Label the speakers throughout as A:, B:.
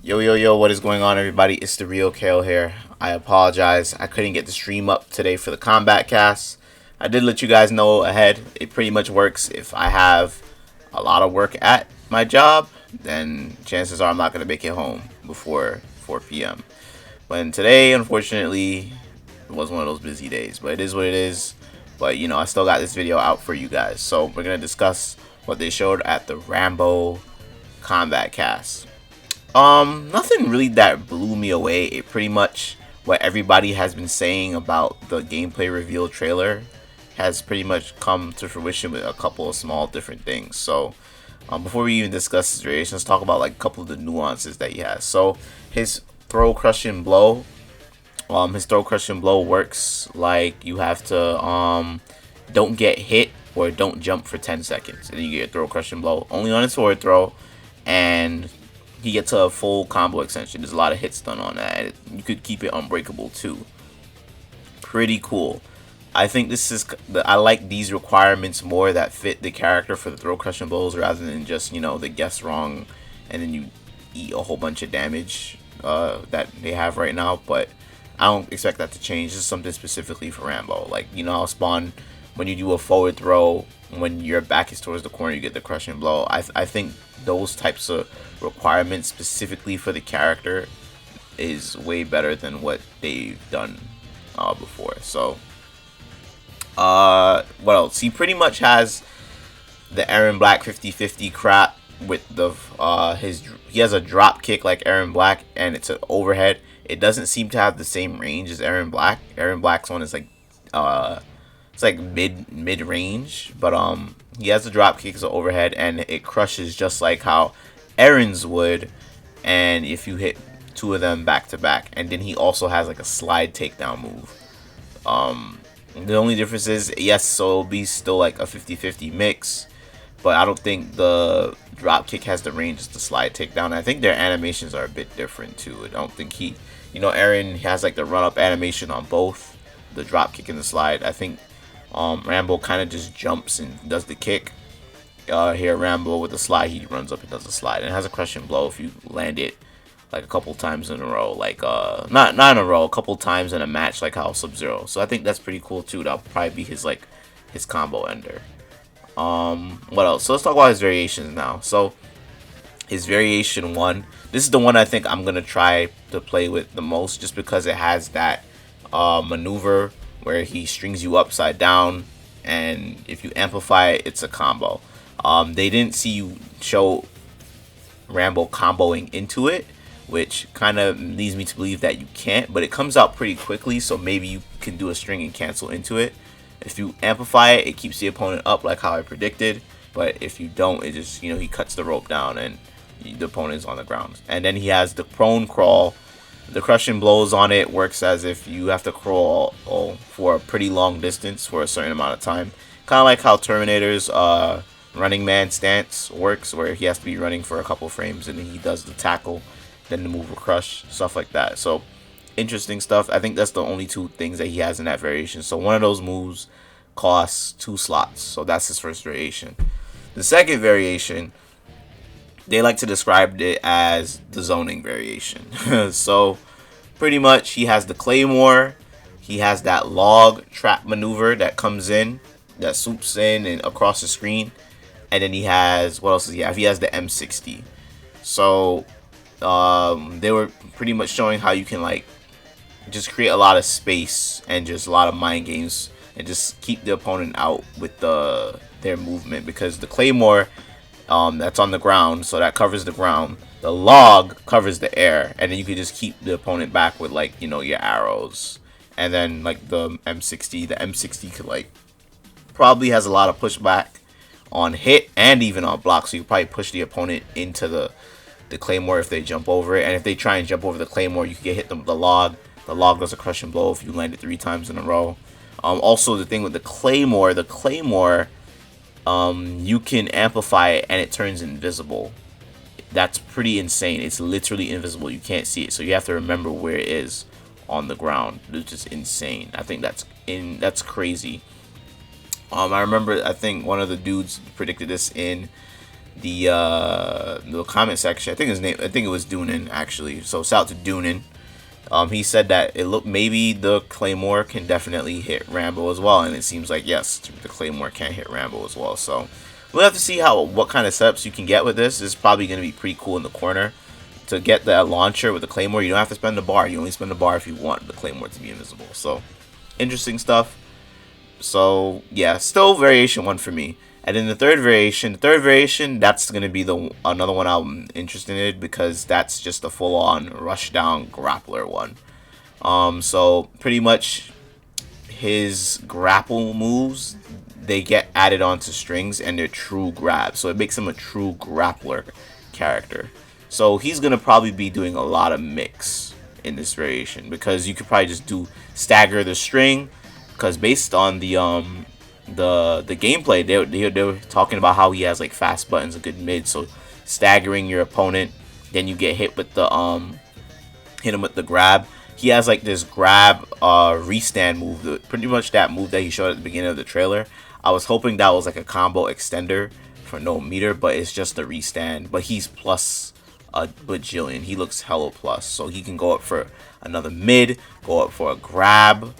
A: Yo, what is going on, everybody? It's theRealKaaayle here. I apologize. I couldn't get the stream up today for the Kombat cast. I did let you guys know ahead. It pretty much works if I have a lot of work at my job, then chances are I'm not going to make it home before 4 p.m. But today, unfortunately, it was one of those busy days. But it is what it is. But, you know, I still got this video out for you guys. So we're going to discuss what they showed at the Rambo Kombat cast. Nothing really that blew me away. It pretty much what everybody has been saying about the gameplay reveal trailer has pretty much come to fruition with a couple of small different things. So, before we even discuss his variations, let's talk about like a couple of the nuances that he has. So, his throw crushing blow, works like you have to don't get hit or don't jump for 10 seconds, and then you get a throw crushing blow only on his forward throw, and he gets a full combo extension. There's a lot of hits done on that. You could keep it unbreakable too. Pretty cool. I think I like these requirements more that fit the character for the throw crushing blows rather than just, you know, the guess wrong and then you eat a whole bunch of damage that they have right now. But I don't expect that to change. This is something specifically for Rambo. Like, you know how Spawn, when you do a forward throw, when your back is towards the corner, you get the crushing blow. I think those types of requirements specifically for the character is way better than what they've done before. So, what else? He pretty much has the Aaron Black 50-50 crap with the he has a drop kick like Aaron Black, and it's an overhead. It doesn't seem to have the same range as Aaron Black. Aaron Black's one is like it's like mid range, but he has a drop kick as an overhead, and it crushes just like how Aaron's would, and if you hit two of them back to back. And then he also has like a slide takedown move. The only difference is, yes, so it'll be still like a 50-50 mix, but I don't think the drop kick has the range as the slide takedown. I think their animations are a bit different too. I don't think Aaron has like the run up animation on both the drop kick and the slide. I think Rambo kind of just jumps and does the kick. Here Rambo with the slide, he runs up and does the slide, and it has a crushing blow if you land it like a couple times in a row, like not in a row, a couple times in a match, like how Sub-Zero. So I think that's pretty cool too. That'll probably be his combo ender. What else? So let's talk about his variations now. So his variation 1, this is the one I think I'm gonna try to play with the most, just because it has that maneuver where he strings you upside down, and if you amplify it, it's a combo. They didn't see you show Rambo comboing into it, which kind of leads me to believe that you can't, but it comes out pretty quickly, so maybe you can do a string and cancel into it. If you amplify it, it keeps the opponent up like how I predicted, but if you don't, it just, he cuts the rope down and the opponent's on the ground. And then he has the prone crawl. The crushing blows on it works as if you have to crawl for a pretty long distance for a certain amount of time, kind of like how Terminator's Running Man stance works, where he has to be running for a couple frames and then he does the tackle, then the move will crush, stuff like that. So interesting stuff. I think that's the only two things that he has in that variation. So one of those moves costs 2 slots, so that's his first variation. The second variation, they like to describe it as the zoning variation. So pretty much he has the Claymore, he has that log trap maneuver that comes in, that swoops in and across the screen, and then he has, what else does he have? He has the M60. So they were pretty much showing how you can like just create a lot of space and just a lot of mind games and just keep the opponent out with their movement, because the Claymore, that's on the ground, so that covers the ground. The log covers the air, and then you can just keep the opponent back with like, your arrows. And then like the M60 could like probably has a lot of pushback on hit and even on block, so you probably push the opponent into the Claymore if they jump over it. And if they try and jump over the Claymore, you can get hit the log. The log does a crushing blow if you land it 3 times in a row. Also, the thing with the Claymore, you can amplify it and it turns invisible. That's pretty insane. It's literally invisible. You can't see it, so you have to remember where it is on the ground, which is insane. I think that's crazy. I remember, I think one of the dudes predicted this in the comment section. I think it was Doonan actually. So shout out to Doonan. He said that maybe the Claymore can definitely hit Rambo as well, and it seems like yes, the Claymore can hit Rambo as well. So we'll have to see what kind of setups you can get with this. It's probably going to be pretty cool in the corner. To get that launcher with the Claymore, you don't have to spend the bar. You only spend the bar if you want the Claymore to be invisible. So interesting stuff. So yeah, still variation 1 for me. And then the third variation, that's gonna be another one I'm interested in, because that's just a full-on rush down grappler one. So pretty much his grapple moves, they get added onto strings and they're true grabs, so it makes him a true grappler character. So he's gonna probably be doing a lot of mix in this variation, because you could probably just do stagger the string, because based on the gameplay, they were talking about how he has like fast buttons, a good mid, so staggering your opponent, then you get hit with the hit him with the grab. He has like this grab restand move, pretty much that move that he showed at the beginning of the trailer. I was hoping that was like a combo extender for no meter, but it's just a restand. But he's plus a bajillion. He looks hella plus, so he can go up for another mid, go up for a grab,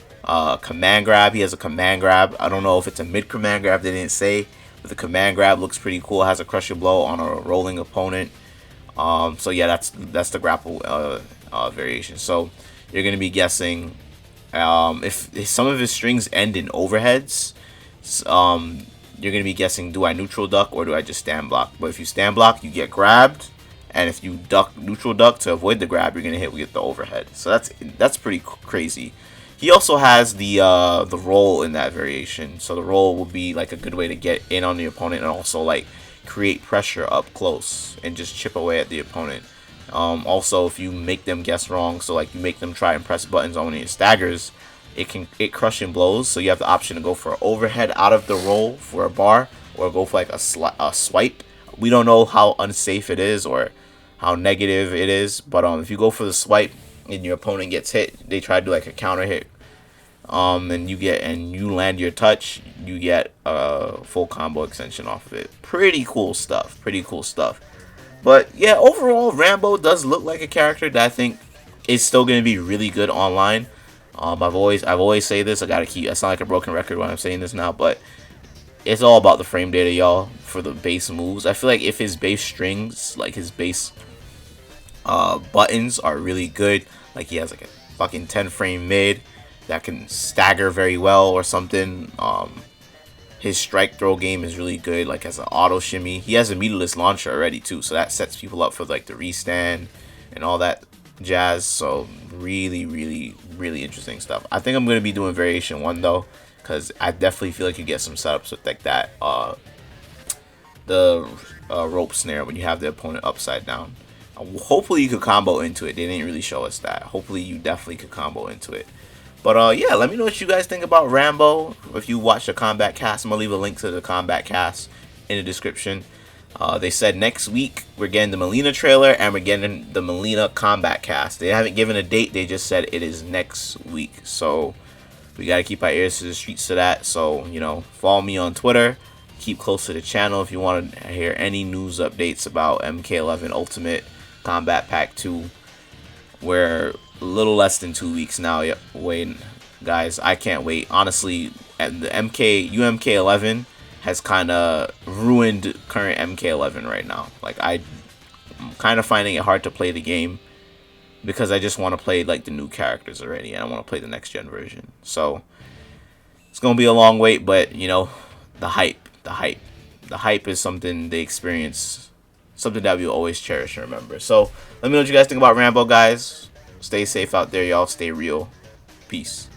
A: command grab. He has a command grab. I don't know if it's a mid command grab, they didn't say, but the command grab looks pretty cool. It has a crush your blow on a rolling opponent. So yeah, that's the grapple variation. So you're gonna be guessing if some of his strings end in overheads. You're gonna be guessing, do I neutral duck or do I just stand block? But if you stand block, you get grabbed, and if you neutral duck to avoid the grab, you're gonna hit with the overhead. So that's pretty crazy. He also has the roll in that variation. So the roll will be like a good way to get in on the opponent and also like create pressure up close and just chip away at the opponent. Also, if you make them guess wrong, so like you make them try and press buttons on one of your staggers, it crushing blows. So you have the option to go for an overhead out of the roll for a bar, or go for like a swipe. We don't know how unsafe it is or how negative it is, but if you go for the swipe and your opponent gets hit, they try to do like a counter hit, and you land your touch, you get a full combo extension off of it. Pretty cool stuff. Pretty cool stuff. But yeah, overall, Rambo does look like a character that I think is still going to be really good online. I've always say this. I sound like a broken record when I'm saying this now, but it's all about the frame data, y'all, for the base moves. I feel like if his base strings, like his base buttons are really good, like he has like a fucking 10 frame mid that can stagger very well or something. His strike throw game is really good, like as an auto shimmy. He has a meterless launcher already too, so that sets people up for like the restand and all that jazz. So really, really, really interesting stuff. I think I'm gonna be doing variation 1 though, because I definitely feel like you get some setups with like that the rope snare when you have the opponent upside down. Hopefully you could combo into it. They didn't really show us that. Hopefully you definitely could combo into it. But yeah, let me know what you guys think about Rambo. If you watch the Kombat cast, I'm gonna leave a link to the Kombat cast in the description. They said next week we're getting the Melina trailer and we're getting the Melina Kombat cast. They haven't given a date, they just said it is next week. So we gotta keep our ears to the streets to that. So, you know, follow me on Twitter. Keep close to the channel if you want to hear any news updates about MK11 Ultimate Combat Pack 2. We're a little less than 2 weeks now. Yep, wait, guys, I can't wait. Honestly, the UMK11 has kind of ruined current MK11 right now. Like, I'm kind of finding it hard to play the game because I just want to play like the new characters already, and I want to play the next gen version. So it's gonna be a long wait, but you know, the hype is something they experience, something that we always cherish and remember. So let me know what you guys think about Rambo, guys. Stay safe out there, y'all. Stay real. Peace.